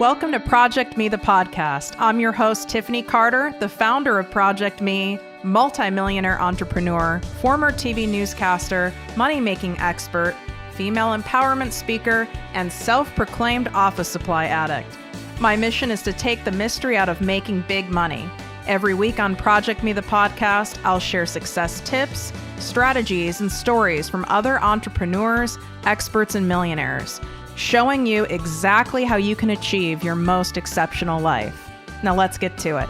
Welcome to ProjectME, the podcast. I'm your host, Tiffany Carter, the founder of ProjectME, multi-millionaire entrepreneur, former TV newscaster, money-making expert, female empowerment speaker, and self-proclaimed office supply addict. My mission is to take the mystery out of making big money. Every week on ProjectME, the podcast, I'll share success tips, strategies, and stories from other entrepreneurs, experts, and millionaires, showing you exactly how you can achieve your most exceptional life. Now let's get to it.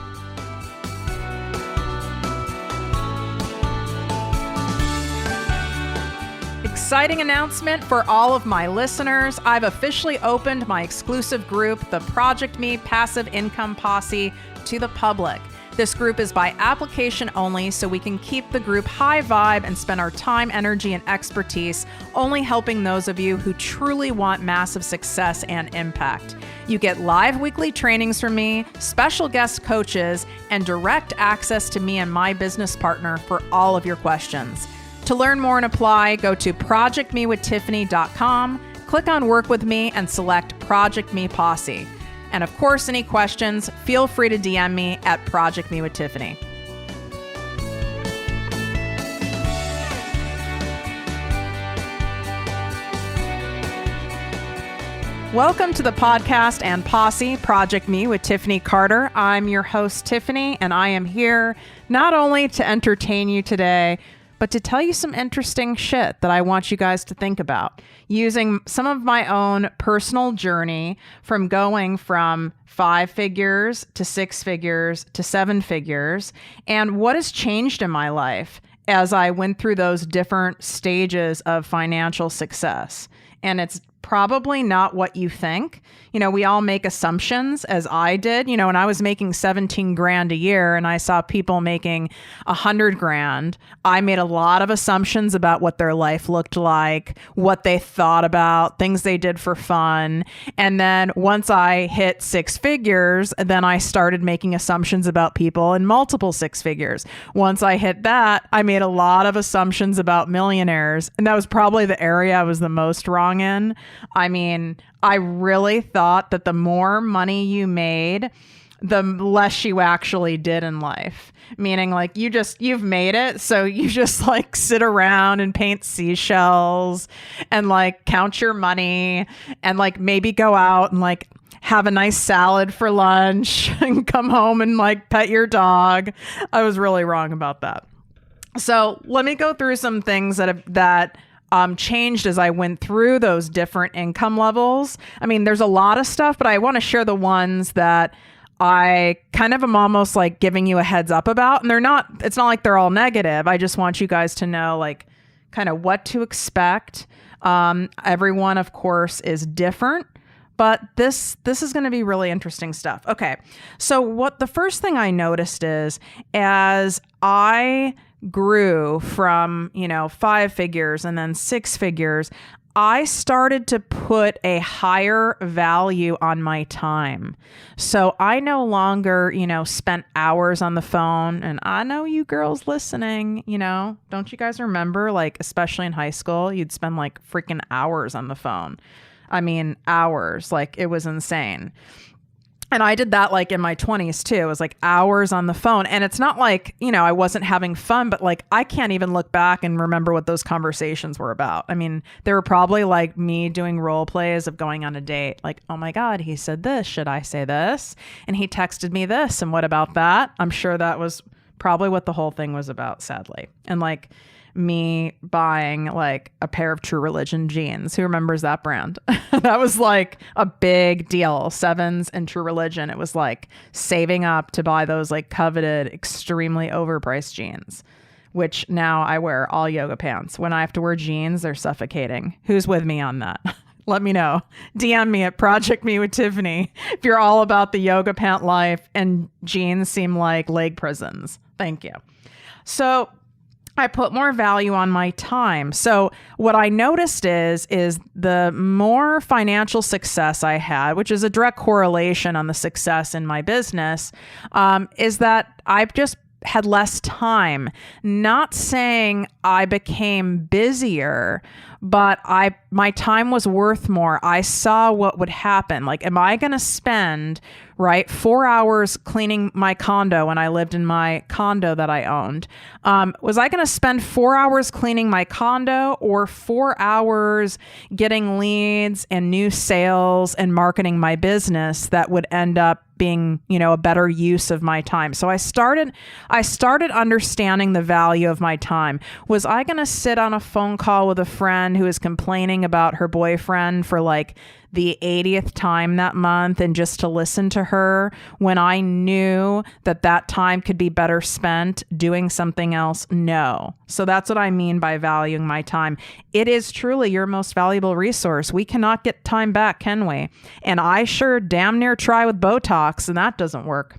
Exciting announcement for all of my listeners. I've officially opened my exclusive group, the ProjectME Passive Income Posse, to the public. This group is by application only, so we can keep the group high vibe and spend our time, energy, and expertise only helping those of you who truly want massive success and impact. You get live weekly trainings from me, special guest coaches, and direct access to me and my business partner for all of your questions. To learn more and apply, go to projectmewithtiffany.com, click on Work With Me, and select ProjectME Posse. And of course, any questions, feel free to DM me at ProjectMeWithTiffany. Welcome to the podcast and posse, ProjectME with Tiffany Carter. I'm your host, Tiffany, and I am here not only to entertain you today, but to tell you some interesting shit that I want you guys to think about, using some of my own personal journey from going from 5 figures to 6 figures to 7 figures, and what has changed in my life as I went through those different stages of financial success. And it's probably not what you think. You know, we all make assumptions, as I did. You know, when I was making 17 grand a year and I saw people making 100 grand, I made a lot of assumptions about what their life looked like, what they thought about, things they did for fun. And then once I hit 6 figures, then I started making assumptions about people in multiple 6 figures. Once I hit that, I made a lot of assumptions about millionaires. And that was probably the area I was the most wrong in. I mean, I really thought that the more money you made, the less you actually did in life. Meaning like you've made it. So you just like sit around and paint seashells and like count your money and like maybe go out and like have a nice salad for lunch and come home and like pet your dog. I was really wrong about that. So let me go through some things that changed as I went through those different income levels. I mean, there's a lot of stuff, but I want to share the ones that I kind of am almost like giving you a heads up about. And it's not like they're all negative. I just want you guys to know like kind of what to expect. Everyone, of course, is different, but this is going to be really interesting stuff. Okay. So the first thing I noticed is as I grew from, 5 figures and then 6 figures, I started to put a higher value on my time. So I no longer, spent hours on the phone. And I know you girls listening, don't you guys remember, like, especially in high school, you'd spend like freaking hours on the phone. I mean, hours, like it was insane. And I did that like in my 20s too. It was like hours on the phone. And it's not like, I wasn't having fun, but like I can't even look back and remember what those conversations were about. I mean, they were probably like me doing role plays of going on a date. Like, oh my God, he said this. Should I say this? And he texted me this. And what about that? I'm sure that was probably what the whole thing was about, sadly. And like me buying like a pair of True Religion jeans. Who remembers that brand? That was like a big deal. Sevens and True Religion. It was like saving up to buy those like coveted, extremely overpriced jeans, which now I wear all yoga pants. When I have to wear jeans, they're suffocating. Who's with me on that? Let me know. DM me at ProjectME with Tiffany if you're all about the yoga pant life and jeans seem like leg prisons. Thank you. So I put more value on my time. So what I noticed is the more financial success I had, which is a direct correlation on the success in my business, is that I've just had less time. Not saying I became busier, but my time was worth more. I saw what would happen. Like, am I going to spend, right, 4 hours cleaning my condo when I lived in my condo that I owned? Was I going to spend 4 hours cleaning my condo or 4 hours getting leads and new sales and marketing my business that would end up being, a better use of my time? So I started understanding the value of my time. Was I going to sit on a phone call with a friend who is complaining about her boyfriend for like the 80th time that month and just to listen to her when I knew that time could be better spent doing something else? No. So that's what I mean by valuing my time. It is truly your most valuable resource. We cannot get time back, can we? And I sure damn near try with Botox, and that doesn't work.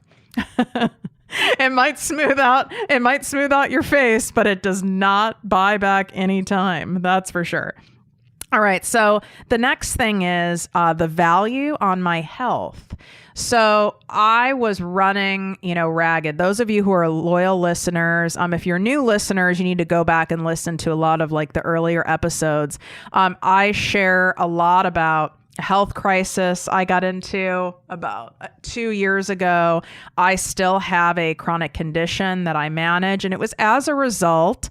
It might smooth out your face, but it does not buy back any time. That's for sure. All right. So the next thing is the value on my health. So I was running, ragged. Those of you who are loyal listeners, if you're new listeners, you need to go back and listen to a lot of like the earlier episodes. I share a lot about health crisis I got into about 2 years ago. I still have a chronic condition that I manage, and it was as a result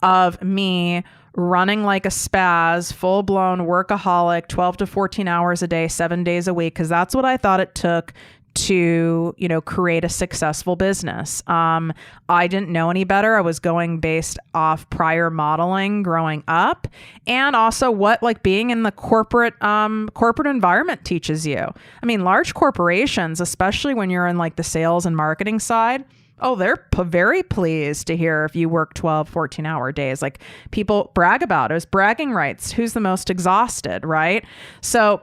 of me running like a spaz, full-blown workaholic, 12 to 14 hours a day, 7 days a week, because that's what I thought it took to, create a successful business. I didn't know any better. I was going based off prior modeling growing up, and also what like being in the corporate environment teaches you. I mean, large corporations, especially when you're in like the sales and marketing side, oh, they're very pleased to hear if you work 12, 14-hour days. Like, people brag about it. It's bragging rights. Who's the most exhausted, right? So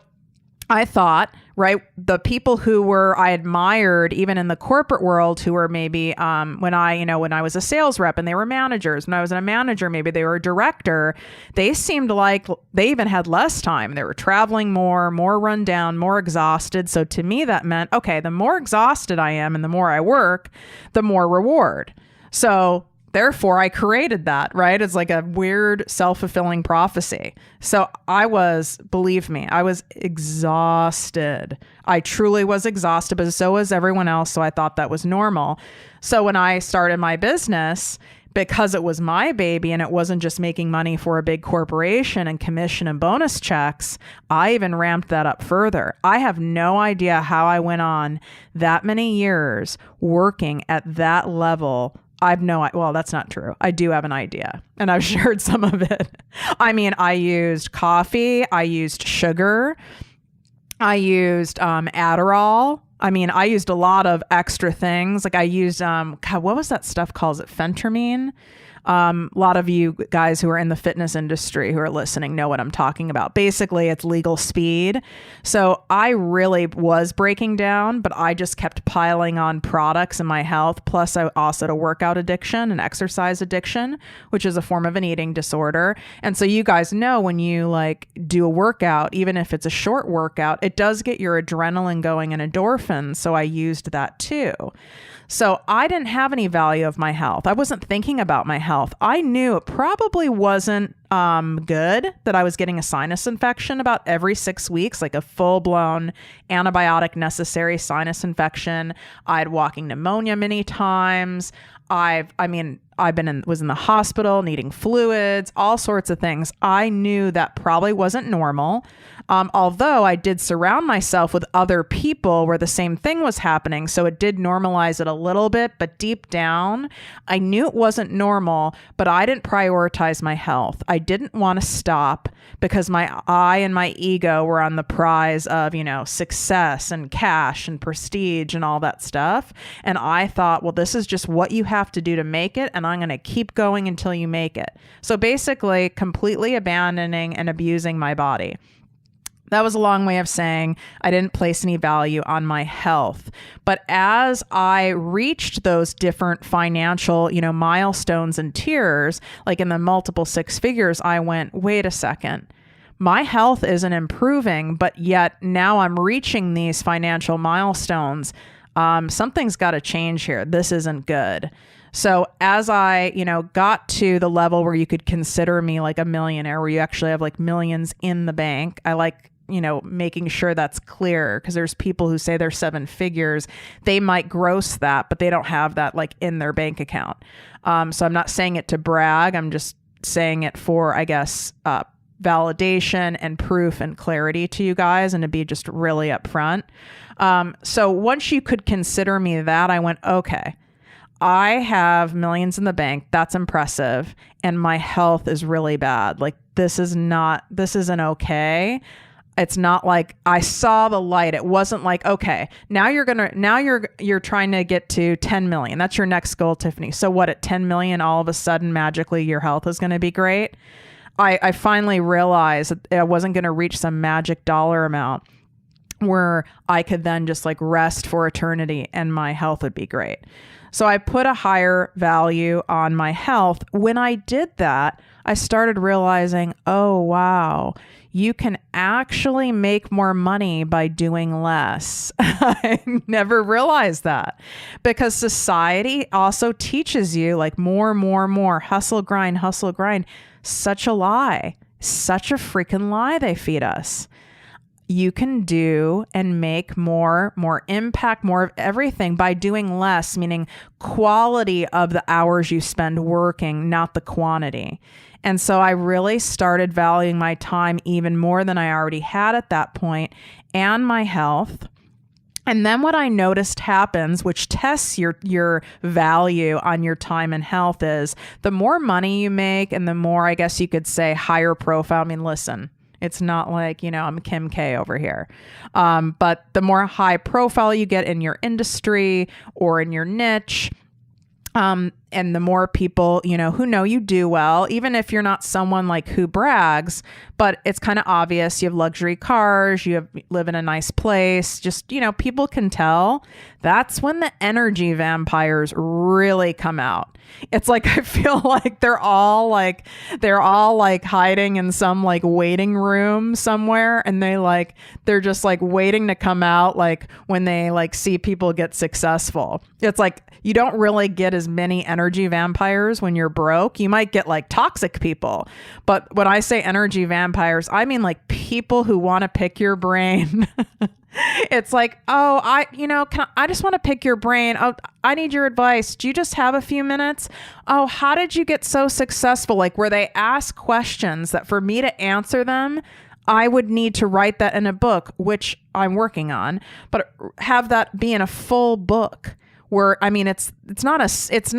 I thought, right, the people who I admired even in the corporate world, who were maybe when I was a sales rep and they were managers, when I was a manager, maybe they were a director, they seemed like they even had less time. They were traveling more run down, more exhausted. So to me, that meant, okay, the more exhausted I am and the more I work, the more reward. So therefore, I created that, right? It's like a weird self-fulfilling prophecy. So believe me, I was exhausted. I truly was exhausted, but so was everyone else. So I thought that was normal. So when I started my business, because it was my baby and it wasn't just making money for a big corporation and commission and bonus checks, I even ramped that up further. I have no idea how I went on that many years working at that level. Well, that's not true. I do have an idea, and I've shared some of it. I mean, I used coffee. I used sugar. I used Adderall. I mean, I used a lot of extra things. Like I used, what was that stuff called? Is it phentermine? A lot of you guys who are in the fitness industry who are listening know what I'm talking about. Basically, it's legal speed. So I really was breaking down, but I just kept piling on products in my health. Plus, I also had a workout addiction, an exercise addiction, which is a form of an eating disorder. And so you guys know when you like do a workout, even if it's a short workout, it does get your adrenaline going and endorphins. So I used that too. So I didn't have any value of my health. I wasn't thinking about my health. I knew it probably wasn't good that I was getting a sinus infection about every 6 weeks, like a full-blown antibiotic necessary sinus infection. I had walking pneumonia many times. was in the hospital needing fluids, all sorts of things. I knew that probably wasn't normal. Although I did surround myself with other people where the same thing was happening. So it did normalize it a little bit, but deep down, I knew it wasn't normal, but I didn't prioritize my health. I didn't want to stop because my eye and my ego were on the prize of, success and cash and prestige and all that stuff. And I thought, well, this is just what you have to do to make it. And I'm going to keep going until you make it. So basically completely abandoning and abusing my body. That was a long way of saying I didn't place any value on my health. But as I reached those different financial, milestones and tiers, like in the multiple six figures, I went, wait a second. My health isn't improving, but yet now I'm reaching these financial milestones. Something's got to change here. This isn't good. So as I, got to the level where you could consider me like a millionaire, where you actually have like millions in the bank, I like, making sure that's clear, because there's people who say they're 7 figures. They might gross that, but they don't have that like in their bank account. So I'm not saying it to brag. I'm just saying it for, I guess, validation and proof and clarity to you guys, and to be just really upfront. So once you could consider me that, I went, okay, I have millions in the bank. That's impressive. And my health is really bad. Like, this isn't okay. It's not like I saw the light. It wasn't like, okay, now you're trying to get to 10 million. That's your next goal, Tiffany. So what, at 10 million, all of a sudden, magically your health is going to be great? I finally realized that I wasn't going to reach some magic dollar amount where I could then just like rest for eternity and my health would be great. So I put a higher value on my health. When I did that, I started realizing, oh, wow, you can actually make more money by doing less. I never realized that, because society also teaches you like more, hustle, grind. Such a lie, such a freaking lie they feed us. You can do and make more impact, more of everything by doing less, meaning quality of the hours you spend working, not the quantity. And so I really started valuing my time even more than I already had at that point, and my health. And then what I noticed happens, which tests your value on your time and health, is the more money you make and the more, I guess you could say, higher profile. I mean, listen, it's not like, I'm Kim K over here. But the more high profile you get in your industry or in your niche, and the more people, who know you do well, even if you're not someone like who brags, but it's kind of obvious you have luxury cars, live in a nice place, just, people can tell. That's when the energy vampires really come out. It's like, I feel like they're all like hiding in some like waiting room somewhere, and they're just like waiting to come out, like when they like see people get successful. It's like, you don't really get as many energy vampires when you're broke. You might get like toxic people. But when I say energy vampires, I mean like people who want to pick your brain. It's like, oh, I just want to pick your brain. Oh, I need your advice. Do you just have a few minutes? Oh, how did you get so successful? Like, where they ask questions that for me to answer them, I would need to write that in a book, which I'm working on, but have that be in a full book. Where, I mean, it's not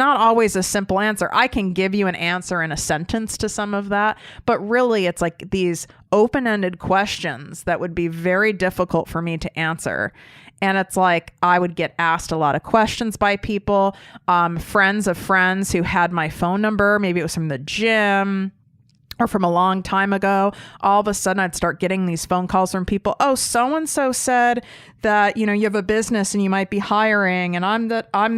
always a simple answer. I can give you an answer in a sentence to some of that, but really it's like these open-ended questions that would be very difficult for me to answer. And it's like, I would get asked a lot of questions by people, friends of friends who had my phone number. Maybe it was from the gym or from a long time ago. All of a sudden I'd start getting these phone calls from people. Oh, so-and-so said that, you have a business and you might be hiring, and I'm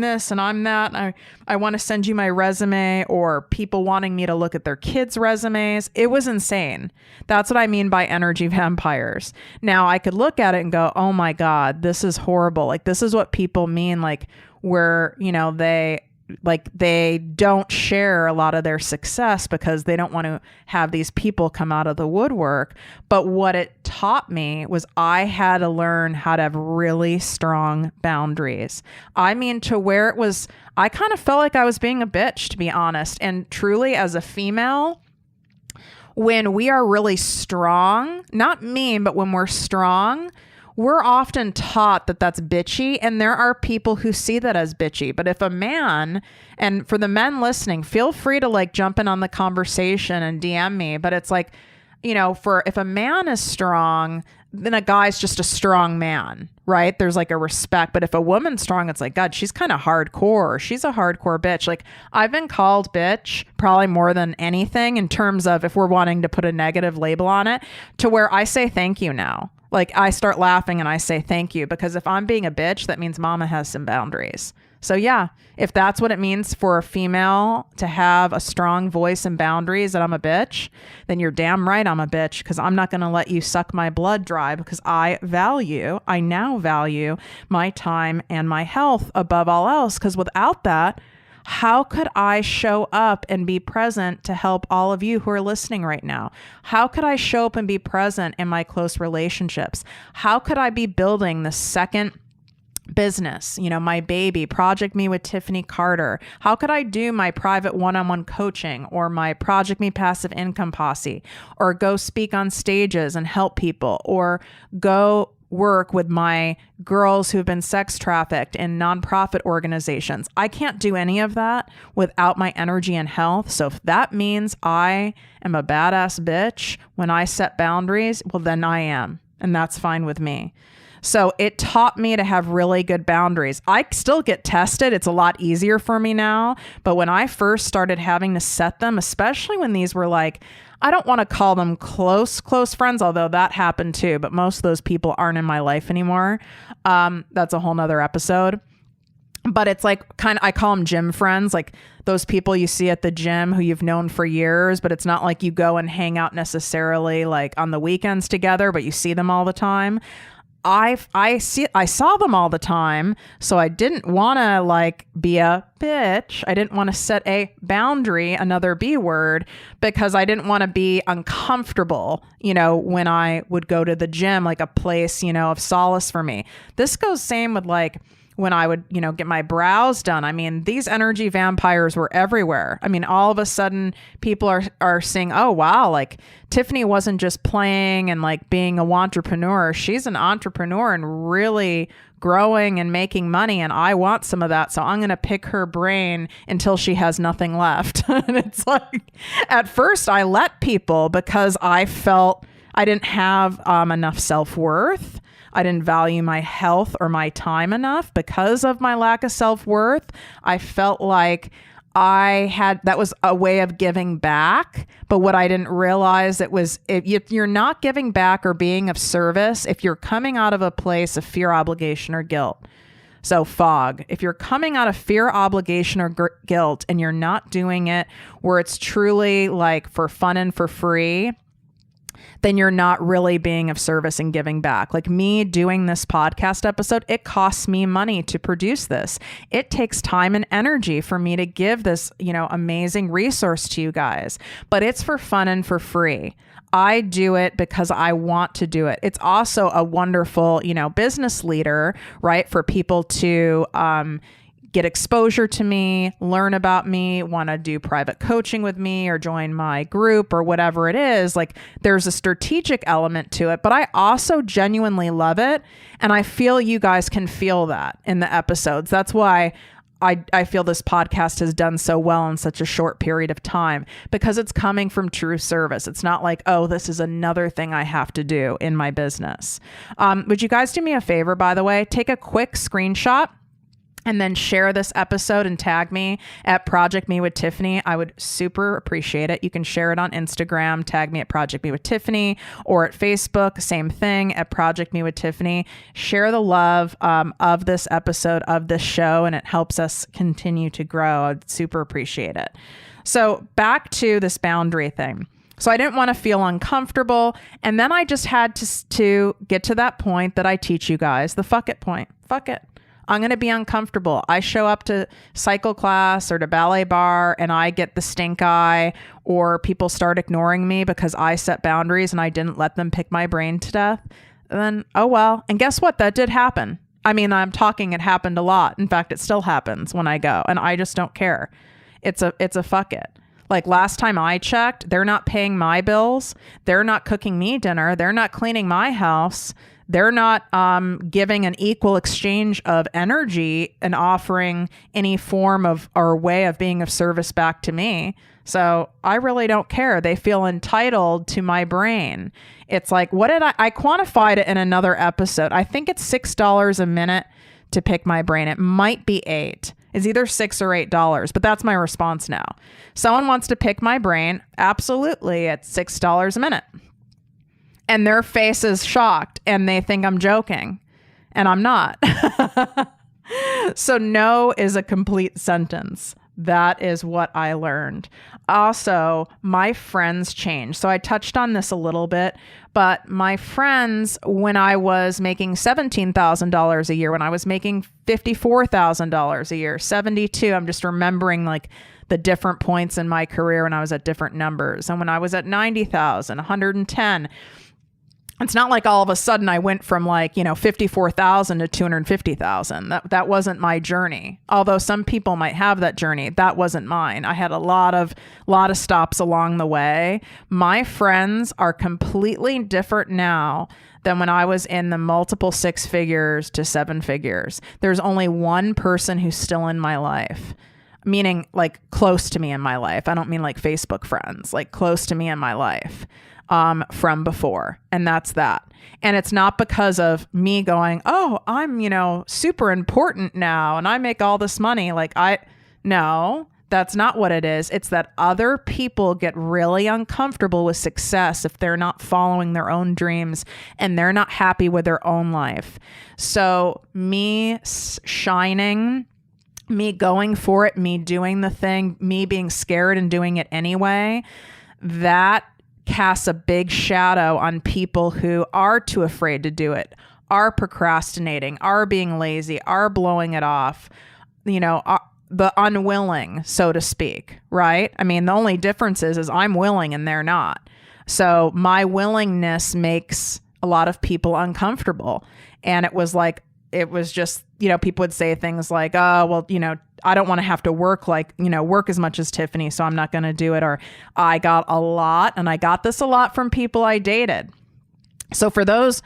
this and I'm that. And I want to send you my resume, or people wanting me to look at their kids' resumes. It was insane. That's what I mean by energy vampires. Now I could look at it and go, oh my God, this is horrible. Like, this is what people mean, like where, they don't share a lot of their success because they don't want to have these people come out of the woodwork. But what it taught me was I had to learn how to have really strong boundaries. I mean, to where it was, I kind of felt like I was being a bitch, to be honest. And truly, as a female, when we are really strong, not mean, but when we're strong, we're often taught that that's bitchy, and there are people who see that as bitchy. But if a man, and for the men listening, feel free to like jump in on the conversation and DM me, but it's like, if a man is strong, then a guy's just a strong man, right? There's like a respect. But if a woman's strong, it's like, God, she's kind of hardcore. She's a hardcore bitch. Like, I've been called bitch probably more than anything, in terms of if we're wanting to put a negative label on it, to where I say thank you now. Like, I start laughing and I say thank you, because if I'm being a bitch, that means mama has some boundaries. So yeah, if that's what it means for a female to have a strong voice and boundaries, that I'm a bitch, then you're damn right I'm a bitch, because I'm not going to let you suck my blood dry, because I now value my time and my health above all else. Because without that, How could I show up and be present to help all of you who are listening right now? How could I show up and be present in my close relationships? How could I be building the second business, my baby, Project Me with Tiffany Carter? How could I do my private one-on-one coaching or my Project Me passive income posse, or go speak on stages and help people, or go work with my girls who've been sex trafficked in nonprofit organizations? I can't do any of that without my energy and health. So if that means I am a badass bitch when I set boundaries, well, then I am. And that's fine with me. So it taught me to have really good boundaries. I still get tested. It's a lot easier for me now. But when I first started having to set them, especially when these were like, I don't want to call them close friends, although that happened too. But most of those people aren't in my life anymore. That's a whole nother episode. But it's like I call them gym friends, like those people you see at the gym who you've known for years, but it's not like you go and hang out necessarily like on the weekends together, but you see them all the time. I saw them all the time, so I didn't want to like be a bitch. I didn't want to set a boundary, another B word, because I didn't want to be uncomfortable, when I would go to the gym, like a place, of solace for me. This goes same with like when I would, get my brows done. I mean, these energy vampires were everywhere. I mean, all of a sudden people are seeing, oh, wow, like Tiffany wasn't just playing and like being a entrepreneur. She's an entrepreneur and really growing and making money. And I want some of that. So I'm going to pick her brain until she has nothing left. And it's like, at first I let people because I felt I didn't have enough self-worth. I didn't value my health or my time enough because of my lack of self-worth. I felt like that was a way of giving back. But what I didn't realize, if you're not giving back or being of service, if you're coming out of a place of fear, obligation, or guilt. So fog, if you're coming out of fear, obligation, or guilt, and you're not doing it where it's truly like for fun and for free, then you're not really being of service and giving back. Like me doing this podcast episode, it costs me money to produce this. It takes time and energy for me to give this, amazing resource to you guys, but it's for fun and for free. I do it because I want to do it. It's also a wonderful, business leader, right? For people to, get exposure to me, learn about me, want to do private coaching with me or join my group or whatever it is. Like there's a strategic element to it, but I also genuinely love it. And I feel you guys can feel that in the episodes. That's why I feel this podcast has done so well in such a short period of time, because it's coming from true service. It's not like, oh, this is another thing I have to do in my business. Would you guys do me a favor, by the way? Take a quick screenshot and then share this episode and tag me at Project Me with Tiffany. I would super appreciate it. You can share it on Instagram, tag me at Project Me with Tiffany, or at Facebook, same thing, at Project Me with Tiffany. Share the love of this episode, of this show, and it helps us continue to grow. I'd super appreciate it. So back to this boundary thing. So I didn't want to feel uncomfortable. And then I just had to get to that point that I teach you guys, the fuck it point. Fuck it. I'm going to be uncomfortable. I show up to cycle class or to ballet bar and I get the stink eye, or people start ignoring me because I set boundaries and I didn't let them pick my brain to death. And then, oh well. And guess what? That did happen. I mean, it happened a lot. In fact, it still happens when I go, and I just don't care. It's a fuck it. Like last time I checked, they're not paying my bills. They're not cooking me dinner. They're not cleaning my house. They're not giving an equal exchange of energy and offering any form of or way of being of service back to me. So I really don't care. They feel entitled to my brain. It's like, I quantified it in another episode. I think it's $6 a minute to pick my brain. It might be $8. It's either $6 or $8, but that's my response now. Someone wants to pick my brain. Absolutely. It's $6 a minute. And their face is shocked and they think I'm joking, and I'm not. So no is a complete sentence. That is what I learned. Also, my friends changed. So I touched on this a little bit, but my friends, when I was making $17,000 a year, when I was making $54,000 a year, 72, I'm just remembering like the different points in my career when I was at different numbers. And when I was at 90,000, 110, it's not like all of a sudden I went from like, 54,000 to 250,000. That wasn't my journey. Although some people might have that journey, that wasn't mine. I had a lot of stops along the way. My friends are completely different now than when I was in the multiple 6 figures to 7 figures. There's only one person who's still in my life, meaning like close to me in my life. I don't mean like Facebook friends, like close to me in my life. From before. And that's that. And it's not because of me going, oh, I'm, super important now and I make all this money. No, that's not what it is. It's that other people get really uncomfortable with success if they're not following their own dreams and they're not happy with their own life. So me shining, me going for it, me doing the thing, me being scared and doing it anyway, that casts a big shadow on people who are too afraid to do it, are procrastinating, are being lazy, are blowing it off, the unwilling, so to speak, right? I mean, the only difference is I'm willing and they're not. So my willingness makes a lot of people uncomfortable. And it was just, people would say things like, oh, well, I don't want to have to work work as much as Tiffany, so I'm not going to do it. Or I got this a lot from people I dated. So for those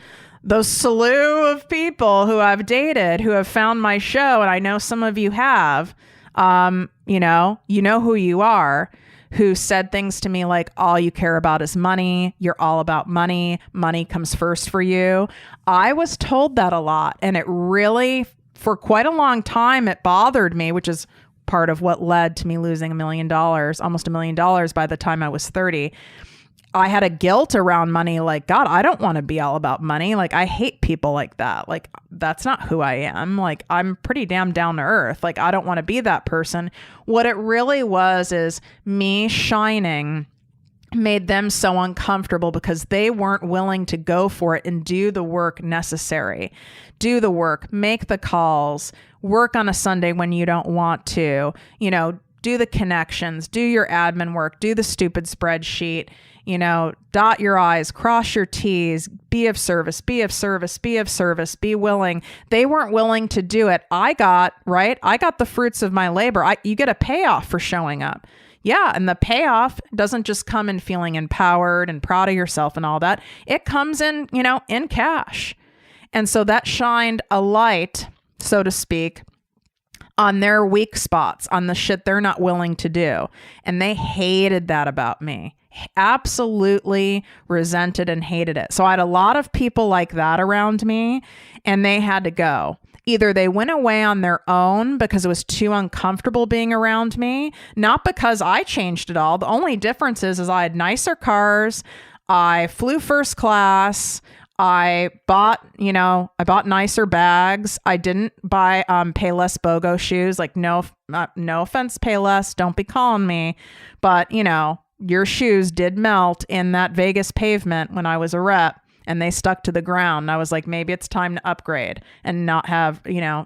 slew of people who I've dated, who have found my show, and I know some of you have, you know who you are, who said things to me like, all you care about is money. You're all about money. Money comes first for you. I was told that a lot. And it really, for quite a long time, it bothered me, which is part of what led to me losing almost $1 million by the time I was 30. I had a guilt around money. Like, God, I don't want to be all about money. Like, I hate people like that. Like, that's not who I am. Like, I'm pretty damn down to earth. Like, I don't want to be that person. What it really was is me shining made them so uncomfortable because they weren't willing to go for it and do the work necessary. Do the work, make the calls, work on a Sunday when you don't want to, do the connections, do your admin work, do the stupid spreadsheet, dot your I's, cross your T's, be of service, be willing. They weren't willing to do it. I got the fruits of my labor. You get a payoff for showing up. Yeah. And the payoff doesn't just come in feeling empowered and proud of yourself and all that. It comes in, in cash. And so that shined a light, so to speak, on their weak spots, on the shit they're not willing to do. And they hated that about me. Absolutely resented and hated it. So I had a lot of people like that around me, and they had to go. Either they went away on their own because it was too uncomfortable being around me, not because I changed it all. The only difference is I had nicer cars. I flew first class. I bought nicer bags. I didn't buy Payless BOGO shoes. Like, no offense, Payless, don't be calling me. But, your shoes did melt in that Vegas pavement when I was a rep, and they stuck to the ground. And I was like, maybe it's time to upgrade and not have,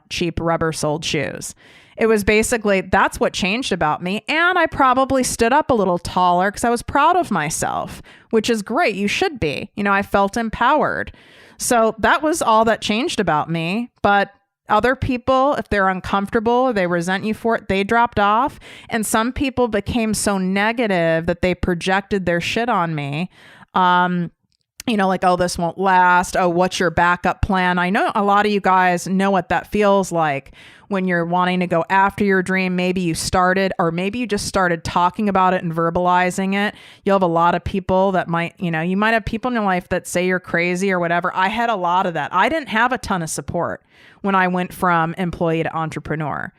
cheap rubber soled shoes. It was basically, that's what changed about me. And I probably stood up a little taller because I was proud of myself, which is great. You should be. I felt empowered. So that was all that changed about me. But other people, if they're uncomfortable, they resent you for it, they dropped off. And some people became so negative that they projected their shit on me. Like, oh, this won't last. Oh, what's your backup plan? I know a lot of you guys know what that feels like when you're wanting to go after your dream. Maybe you started, or maybe you just started talking about it and verbalizing it. You'll have a lot of people that might, you might have people in your life that say you're crazy or whatever. I had a lot of that. I didn't have a ton of support when I went from employee to entrepreneur.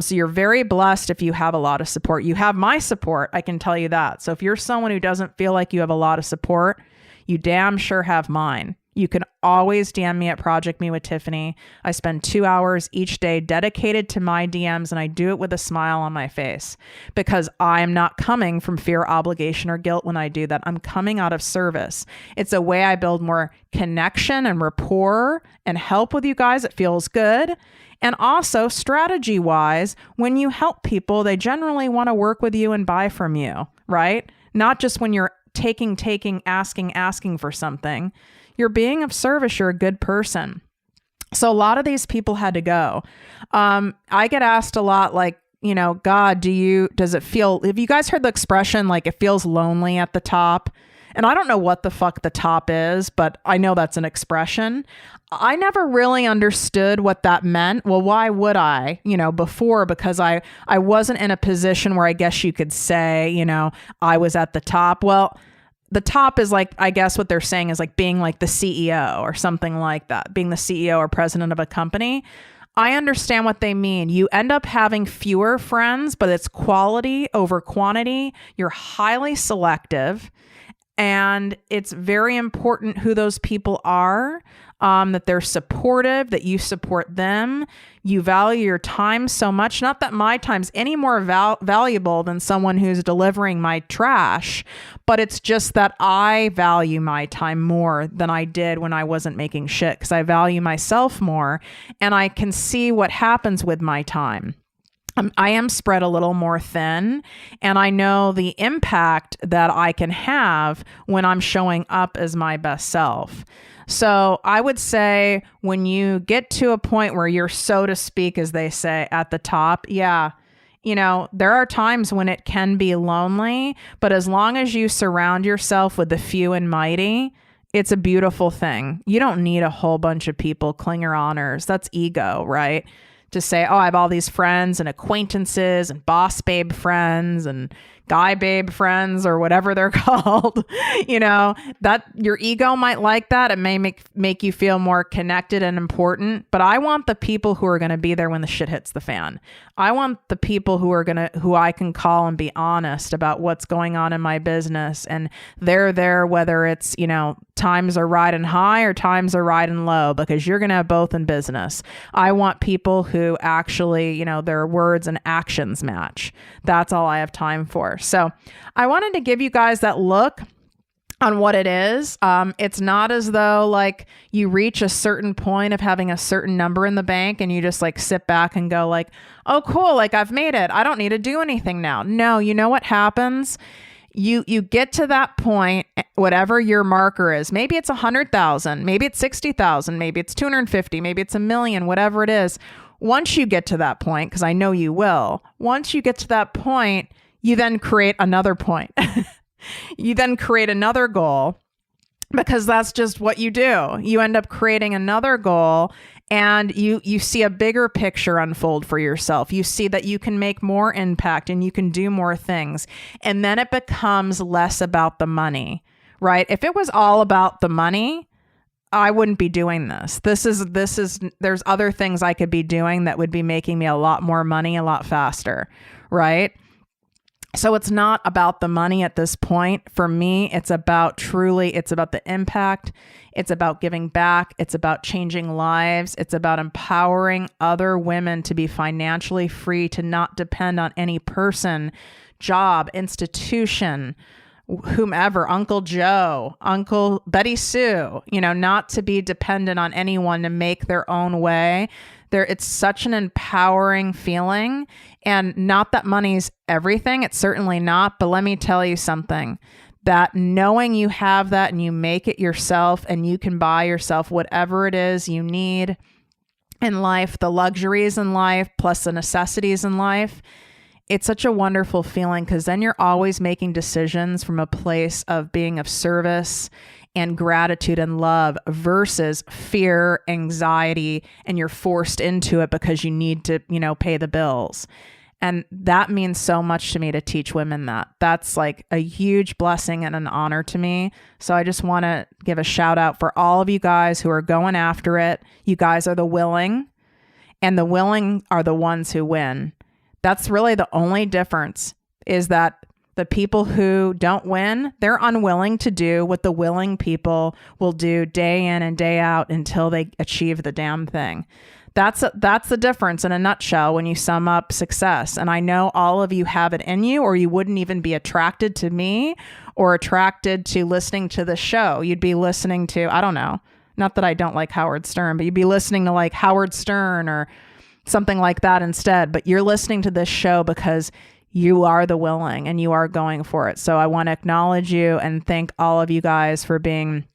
So you're very blessed if you have a lot of support. You have my support. I can tell you that. So if you're someone who doesn't feel like you have a lot of support, you damn sure have mine. You can always DM me at Project Me with Tiffany. I spend 2 hours each day dedicated to my DMs, and I do it with a smile on my face because I'm not coming from fear, obligation, or guilt when I do that. I'm coming out of service. It's a way I build more connection and rapport and help with you guys. It feels good. And also, strategy-wise, when you help people, they generally want to work with you and buy from you, right? Not just when you're taking, asking for something. You're being of service. You're a good person. So a lot of these people had to go. I get asked a lot, like, God, does it feel, have you guys heard the expression, like, it feels lonely at the top? And I don't know what the fuck the top is, but I know that's an expression. I never really understood what that meant. Well, why would I, before? Because I wasn't in a position where I guess you could say, I was at the top. Well, the top is like, I guess what they're saying is like being like the CEO or something like that, being the CEO or president of a company. I understand what they mean. You end up having fewer friends, but it's quality over quantity. You're highly selective. And it's very important who those people are, that they're supportive, that you support them. You value your time so much. Not that my time's any more valuable than someone who's delivering my trash, but it's just that I value my time more than I did when I wasn't making shit, because I value myself more and I can see what happens with my time. I am spread a little more thin, and I know the impact that I can have when I'm showing up as my best self. So I would say when you get to a point where you're, so to speak, as they say, at the top, there are times when it can be lonely, but as long as you surround yourself with the few and mighty, it's a beautiful thing. You don't need a whole bunch of people, clinger honors. That's ego, right? To say, I have all these friends and acquaintances and boss babe friends and guy babe friends or whatever they're called, that your ego might like that. It may make you feel more connected and important, but I want the people who are going to be there when the shit hits the fan. I want the people who I can call and be honest about what's going on in my business. And they're there, whether it's, times are riding high or times are riding low, because you're going to have both in business. I want people who actually, their words and actions match. That's all I have time for. So I wanted to give you guys that look on what it is. It's not as though like you reach a certain point of having a certain number in the bank and you just like sit back and go like, oh, cool. Like I've made it. I don't need to do anything now. No, you know what happens? You get to that point, whatever your marker is. Maybe it's 100,000, maybe it's 60,000, maybe it's 250, maybe it's 1 million, whatever it is. Once you get to that point, because I know you will, once you get to that point, you then create another point. You then create another goal, because that's just what you do. You end up creating another goal and you see a bigger picture unfold for yourself. You see that you can make more impact and you can do more things. And then it becomes less about the money, right? If it was all about the money, I wouldn't be doing this. There's other things I could be doing that would be making me a lot more money a lot faster, right? So it's not about the money at this point. For me, it's about the impact. It's about giving back. It's about changing lives. It's about empowering other women to be financially free, to not depend on any person, job, institution, whomever, Uncle Joe, Uncle Betty Sue, not to be dependent on anyone to make their own way. It's such an empowering feeling, and not that money's everything. It's certainly not. But let me tell you something, that knowing you have that and you make it yourself and you can buy yourself whatever it is you need in life, the luxuries in life, plus the necessities in life, it's such a wonderful feeling, because then you're always making decisions from a place of being of service and gratitude and love versus fear, anxiety, and you're forced into it because you need to, pay the bills. And that means so much to me, to teach women that. That's like a huge blessing and an honor to me. So I just want to give a shout out for all of you guys who are going after it. You guys are the willing, and the willing are the ones who win. That's really the only difference, is that The people who don't win, they're unwilling to do what the willing people will do day in and day out until they achieve the damn thing. That's the difference in a nutshell when you sum up success. And I know all of you have it in you, or you wouldn't even be attracted to me or attracted to listening to the show. You'd be listening to, I don't know, not that I don't like Howard Stern, but you'd be listening to like Howard Stern or something like that instead. But you're listening to this show because you are the willing and you are going for it. So I want to acknowledge you and thank all of you guys for being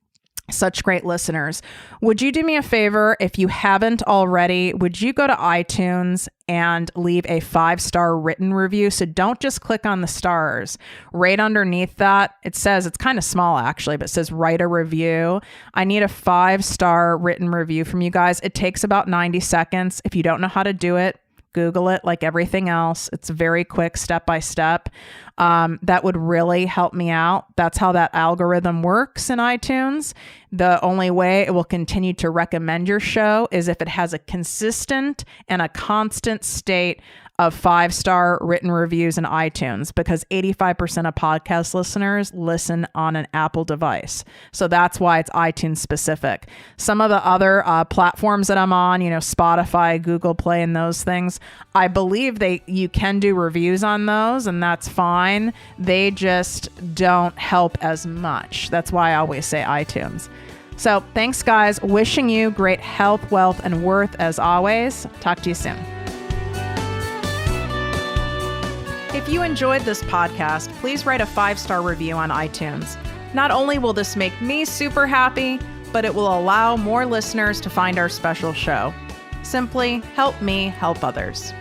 such great listeners. Would you do me a favor? If you haven't already, would you go to iTunes and leave a 5-star written review? So don't just click on the stars. Right underneath that, it says, it's kind of small actually, but it says write a review. I need a 5-star written review from you guys. It takes about 90 seconds. If you don't know how to do it, Google it like everything else. It's very quick, step by step. That would really help me out. That's how that algorithm works in iTunes. The only way it will continue to recommend your show is if it has a consistent and a constant state of 5-star written reviews in iTunes, because 85% of podcast listeners listen on an Apple device. So that's why it's iTunes specific. Some of the other platforms that I'm on, Spotify, Google Play, and those things, I believe you can do reviews on those, and that's fine. They just don't help as much. That's why I always say iTunes. So thanks, guys. Wishing you great health, wealth, and worth as always. Talk to you soon. If you enjoyed this podcast, please write a 5-star review on iTunes. Not only will this make me super happy, but it will allow more listeners to find our special show. Simply help me help others.